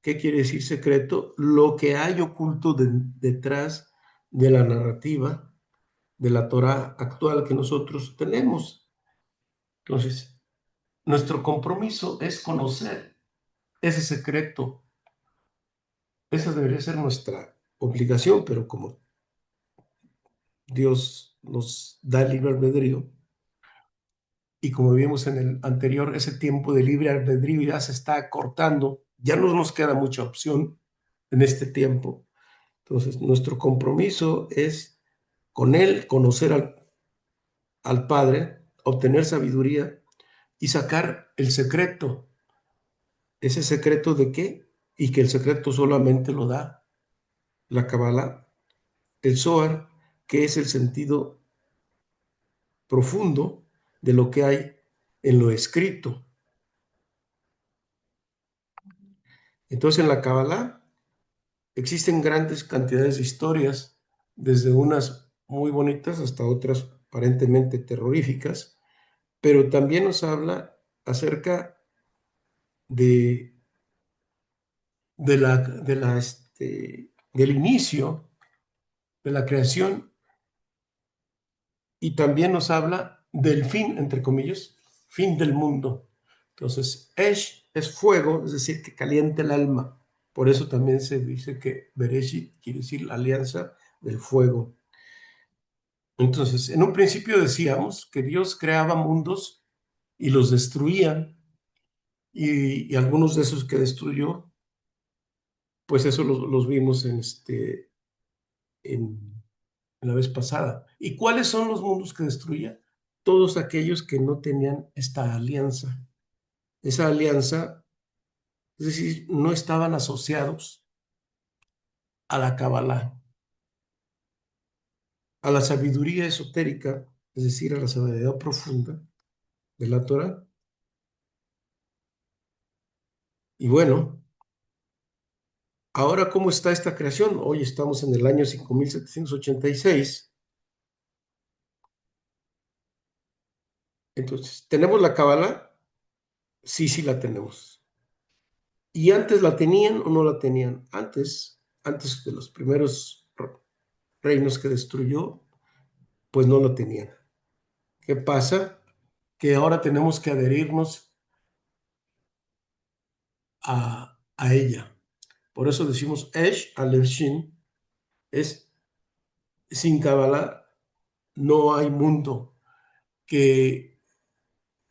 ¿Qué quiere decir secreto? Lo que hay oculto detrás de la narrativa de la Torah actual que nosotros tenemos. Entonces, nuestro compromiso es conocer ese secreto. Esa debería ser nuestra obligación, pero como Dios nos da el libre albedrío, y como vimos en el anterior, ese tiempo de libre albedrío ya se está cortando, ya no nos queda mucha opción en este tiempo. Entonces, nuestro compromiso es con Él conocer al Padre, obtener sabiduría y sacar el secreto. ¿Ese secreto de qué? Y que el secreto solamente lo da la Kabbalah, el Zohar, que es el sentido profundo de lo que hay en lo escrito. Entonces, en la Kabbalah existen grandes cantidades de historias, desde unas muy bonitas hasta otras aparentemente terroríficas, pero también nos habla acerca de, del inicio de la creación y también nos habla del fin, entre comillas, fin del mundo. Entonces, Esh es fuego, es decir, que calienta el alma. Por eso también se dice que Bereshit quiere decir la alianza del fuego. Entonces, en un principio decíamos que Dios creaba mundos y los destruía, y algunos de esos que destruyó, pues eso los vimos en la vez pasada. ¿Y cuáles son los mundos que destruía? Todos aquellos que no tenían esta alianza. Esa alianza, es decir, no estaban asociados a la Kabbalah, a la sabiduría esotérica, es decir, a la sabiduría profunda de la Torah. Y bueno, ahora, ¿cómo está esta creación? Hoy estamos en el año 5786. Entonces, ¿tenemos la Kabbalah? Sí, sí la tenemos. ¿Y antes la tenían o no la tenían? Antes de los primeros reinos que destruyó, pues no la tenían. ¿Qué pasa? Que ahora tenemos que adherirnos a ella. Por eso decimos Esh Aleph Shin, es sin Kabbalah no hay mundo, que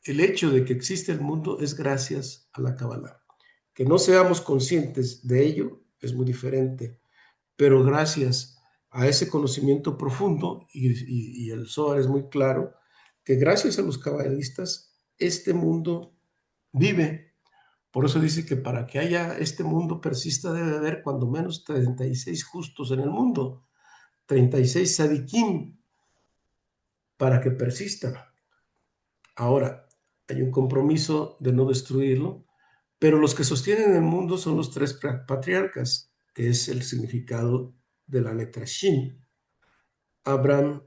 el hecho de que existe el mundo es gracias a la Kabbalah. Que no seamos conscientes de ello es muy diferente, pero gracias a ese conocimiento profundo, y el Zohar es muy claro, que gracias a los cabalistas este mundo vive. Por eso dice que para que haya este mundo persista debe haber cuando menos 36 justos en el mundo, 36 sadikim para que persista. Ahora, hay un compromiso de no destruirlo, pero los que sostienen el mundo son los tres patriarcas, que es el significado de la letra Shin: Abraham,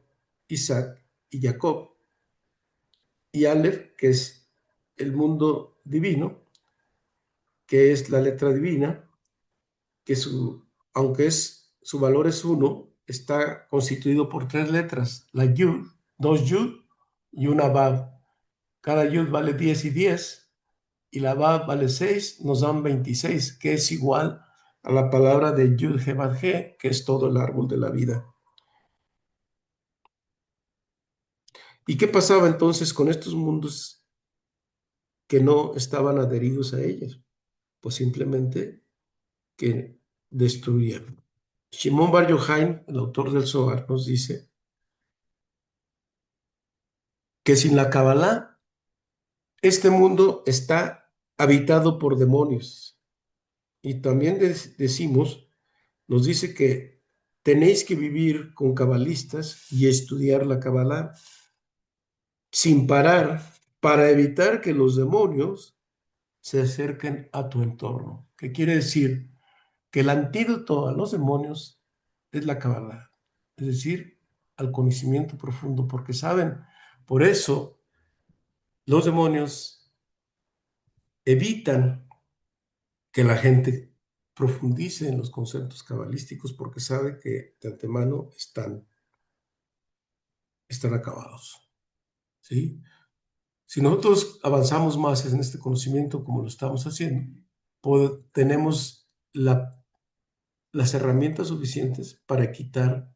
Isaac y Jacob, y Aleph, que es el mundo divino, que es la letra divina, que aunque su valor es uno, está constituido por tres letras: la Yud, dos Yud y una Bab. Cada Yud vale 10 y 10, y la Bab vale 6, nos dan 26, que es igual a la palabra de Yud Hevad He, que es todo el árbol de la vida. ¿Y qué pasaba entonces con estos mundos que no estaban adheridos a ellas? Pues simplemente que destruían. Shimon Bar Yochai, el autor del Zohar, nos dice que sin la Kabbalah, este mundo está habitado por demonios. Y también decimos, nos dice que tenéis que vivir con cabalistas y estudiar la Kabbalah sin parar para evitar que los demonios se acerquen a tu entorno. ¿Qué quiere decir? Que el antídoto a los demonios es la Kabbalah, es decir, al conocimiento profundo, porque saben, por eso los demonios evitan que la gente profundice en los conceptos cabalísticos, porque sabe que de antemano están acabados. ¿Sí? Si nosotros avanzamos más en este conocimiento como lo estamos haciendo, tenemos las herramientas suficientes para quitar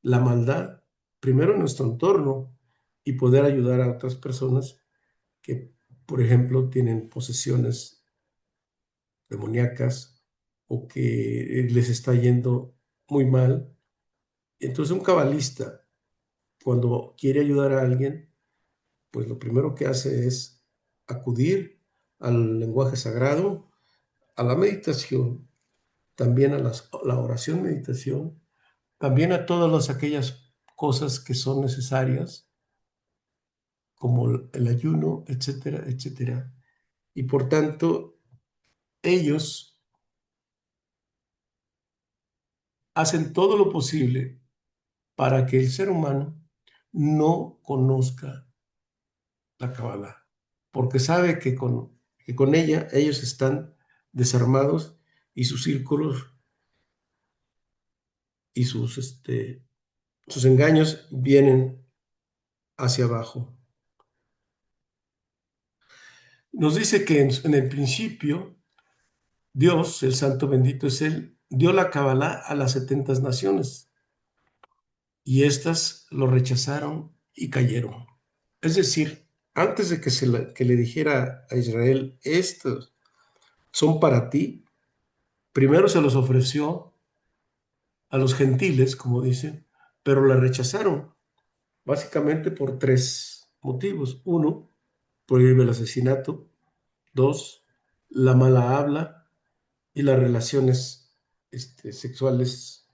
la maldad, primero en nuestro entorno, y poder ayudar a otras personas que, por ejemplo, tienen posesiones demoníacas o que les está yendo muy mal. Entonces, un cabalista, cuando quiere ayudar a alguien, pues lo primero que hace es acudir al lenguaje sagrado, a la meditación, también a la oración meditación, también a todas aquellas cosas que son necesarias, como el ayuno, etcétera, etcétera. Y por tanto, ellos hacen todo lo posible para que el ser humano no conozca la Kabbalah, porque sabe que con que con ella ellos están desarmados y sus círculos y sus engaños vienen hacia abajo. Nos dice que en el principio Dios, el Santo bendito es Él, dio la Cabalá a las 70 naciones y éstas lo rechazaron y cayeron. Es decir, antes de que le dijera a Israel, estos son para ti, primero se los ofreció a los gentiles, como dicen, pero la rechazaron, básicamente por tres motivos. Uno, por el asesinato. Dos, la mala habla y las relaciones sexuales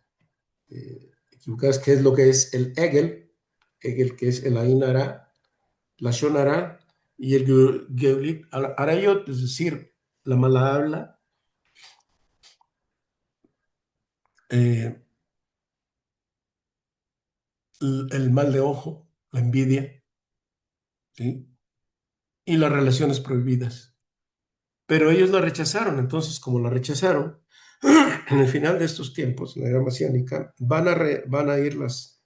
equivocadas, que es lo que es el Egel que es el Ain Ara, la Shon Ara y el Geulit Arayot, es decir, la mala habla, eh, el mal de ojo, la envidia, ¿sí? Y las relaciones prohibidas. Pero ellos la rechazaron, entonces como la rechazaron, en el final de estos tiempos, en la era mesiánica, van a ir las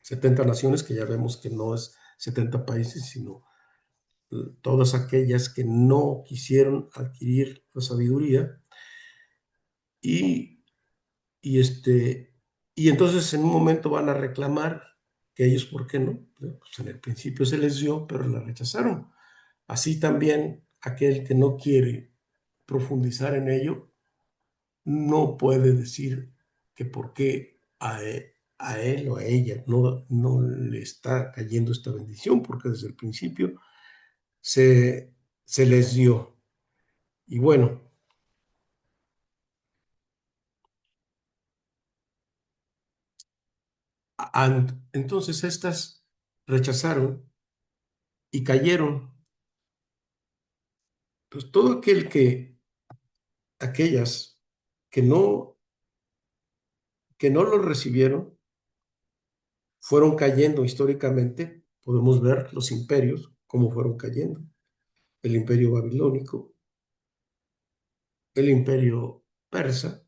70 naciones, que ya vemos que no es 70 países, sino todas aquellas que no quisieron adquirir la sabiduría y, y, y entonces en un momento van a reclamar que ellos, ¿por qué no? Pues en el principio se les dio, pero la rechazaron. Así también aquel que no quiere profundizar en ello, no puede decir que por qué a él o a ella no le está cayendo esta bendición, porque desde el principio se, se les dio. Y bueno, entonces estas rechazaron y cayeron. Pues todo aquellas que no lo recibieron, fueron cayendo históricamente. Podemos ver los imperios, cómo fueron cayendo. El imperio babilónico, el imperio persa,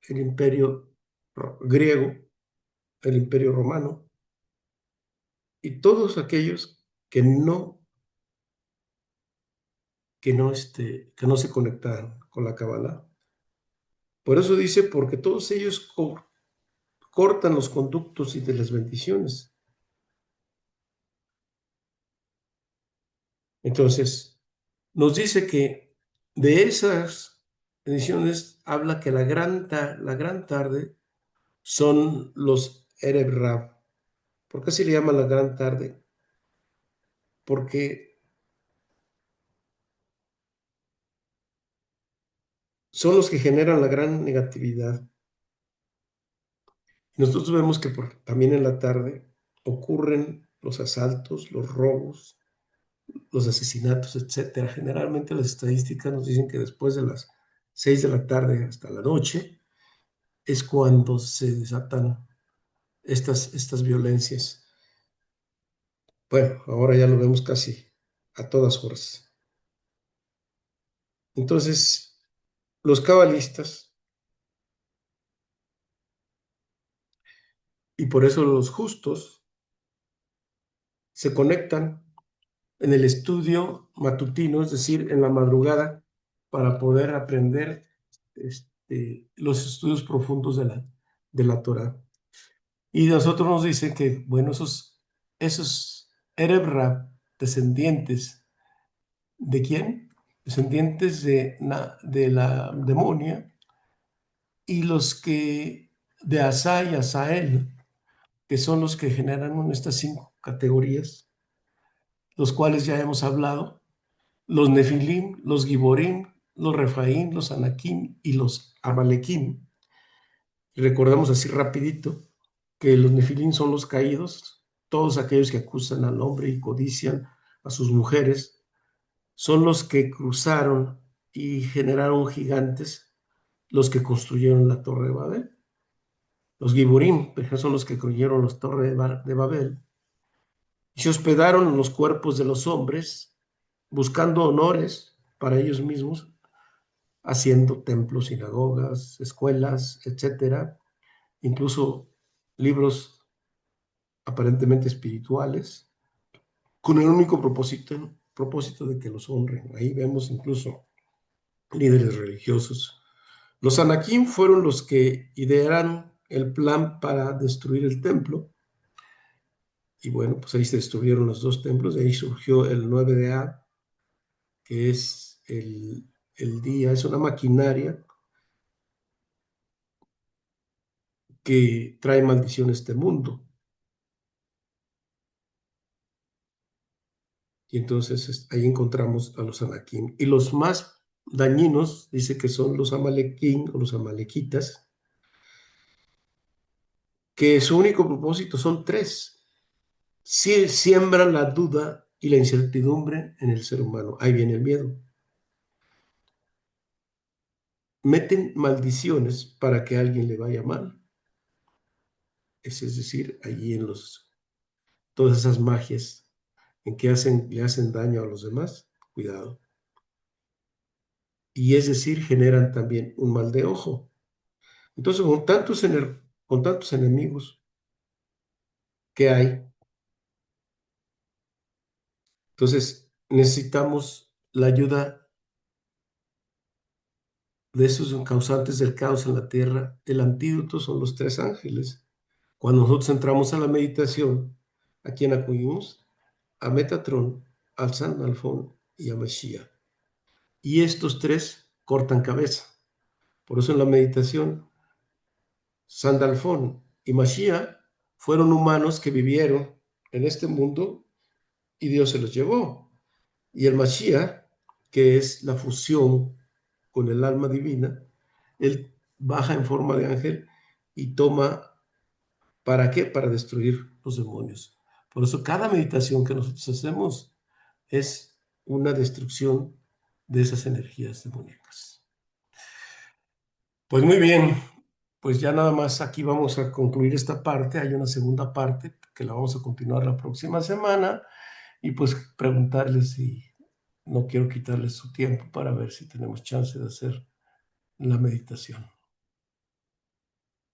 el imperio griego, el imperio romano, y todos aquellos que no se conectaron con la Kabbalah. Por eso dice, porque todos ellos cortan los conductos y de las bendiciones. Entonces, nos dice que de esas bendiciones habla que la gran tarde son los Erev Rab. ¿Por qué se le llama la gran tarde? Porque son los que generan la gran negatividad. Nosotros vemos que también en la tarde ocurren los asaltos, los robos, los asesinatos, etcétera. Generalmente las estadísticas nos dicen que después de las 6 de la tarde hasta la noche es cuando se desatan estas violencias. Bueno, ahora ya lo vemos casi a todas horas. Entonces, los cabalistas, y por eso los justos, se conectan en el estudio matutino, es decir, en la madrugada, para poder aprender los estudios profundos de la Torah. Y nosotros nos dicen que, bueno, esos Ereb Rab, descendientes ¿de quién? Descendientes de la demonia y los que de Asa y Asael, que son los que generaron estas cinco categorías, los cuales ya hemos hablado, los Nefilim, los Giborim, los Refaim, los Anakim y los Amalekim. Y recordamos así rapidito que los Nefilim son los caídos, todos aquellos que acusan al hombre y codician a sus mujeres, son los que cruzaron y generaron gigantes, los que construyeron la Torre de Babel. Los Giborim, por ejemplo, son los que construyeron las torres de Babel y se hospedaron en los cuerpos de los hombres, buscando honores para ellos mismos, haciendo templos, sinagogas, escuelas, etcétera, incluso libros aparentemente espirituales, con el único propósito de que los honren. Ahí vemos incluso líderes religiosos. Los Anakim fueron los que idearon el plan para destruir el templo. Y bueno, pues ahí se destruyeron los dos templos. De ahí surgió el 9 de Ab, que es el día, es una maquinaria que trae maldición a este mundo. Y entonces ahí encontramos a los Anakim. Y los más dañinos, dice que son los Amalequín o los Amalequitas, que su único propósito son tres. Si siembran la duda y la incertidumbre en el ser humano. Ahí viene el miedo. Meten maldiciones para que a alguien le vaya mal. Es decir, allí en todas esas magias en que le hacen daño a los demás, cuidado. Y es decir, generan también un mal de ojo. Entonces, con tantos enemigos que hay, entonces necesitamos la ayuda de esos causantes del caos en la tierra. El antídoto son los tres ángeles. Cuando nosotros entramos a la meditación, ¿a quién acudimos? A Metatrón, al Sandalfón y a Mashiach. Y estos tres cortan cabeza. Por eso en la meditación, Sandalfón y Mashiach fueron humanos que vivieron en este mundo y Dios se los llevó. Y el Mashiach, que es la fusión con el alma divina, él baja en forma de ángel y toma, ¿para qué? Para destruir los demonios. Por eso cada meditación que nosotros hacemos es una destrucción de esas energías demoníacas. Pues muy bien, pues ya nada más aquí vamos a concluir esta parte. Hay una segunda parte que la vamos a continuar la próxima semana y pues preguntarles si no quiero quitarles su tiempo para ver si tenemos chance de hacer la meditación.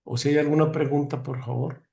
O si hay alguna pregunta, por favor.